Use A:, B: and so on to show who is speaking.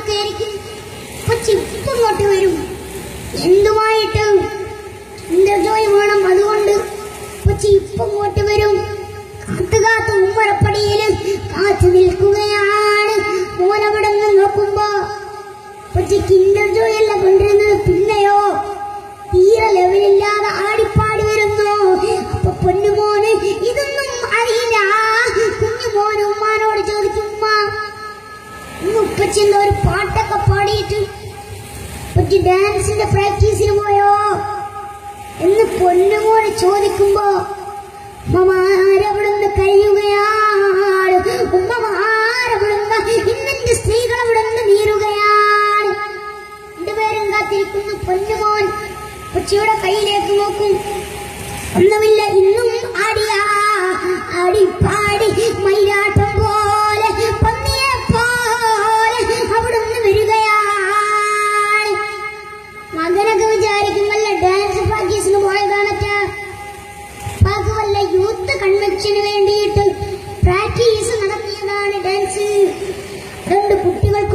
A: ഒക്കെ ആയിരിക്കും. പക്ഷെ ഇപ്പൊ ഇങ്ങോട്ട് വരും. എന്തുമായിട്ട്? ജോലി വേണം, അതുകൊണ്ട് പക്ഷെ ഇപ്പൊ ഇങ്ങോട്ട് വരും. കാത്തു ഉമ്മറപ്പടിയില് കാത്തു നിൽക്കുകയാണ്. മോനവിടെ നിന്ന് നോക്കുമ്പോ പക്ഷെ കിൻഡർ ജോയ് അല്ല കൊണ്ടിരുന്നത്. പിന്നെയോ തീരെ ലെവലില്ലാതെ ആടിപ്പാടി വരുന്നു. അപ്പൊ പൊന്നുമോന് ഇതൊന്നും അറിയില്ല. കുഞ്ഞുമോന് ഉമ്മാനോട് ചോദിക്കും, ഉപ്പച്ചെന്തോ ഒരു പാട്ടൊക്കെ പാടിയിട്ട് പക്ഷെ ഡാൻസിന്റെ പ്രാക്ടീസിന് പോയോ എന്ന് പൊന്നുമോന് ചോദിക്കുമ്പോ ഉമ്മമാരവിടുന്ന് കഴിയുകയാണ്. ഉമ്മമാരവിടുന്ന് ഇന്നെന്റെ സ്ത്രീകൾ അവിടുന്ന് നീരുകയാണ്. രണ്ടുപേരും കാത്തിരിക്കുന്നു. പൊന്നുമോൻ കൊച്ചിയുടെ കയ്യിലേക്ക് നോക്കും. ഒന്നുമില്ല. ഇന്നും ആടിപ്പാടി മയിലാട്ടം പോലെ പന്നിയെ പോലെ അവിടുന്ന് വരികയാണ്. മകനൊക്കെ വിചാരിക്കും വല്ല ഡാൻസ് പ്രാക്ടീസിന് പോയതാണറ്റ. വല്ല യൂത്ത് കൺവെൻഷന് വേണ്ടിയിട്ട് പ്രാക്ടീസ് നടത്തിയതാണ് ഡാൻസ്. അതുകൊണ്ട് കുട്ടികൾക്ക്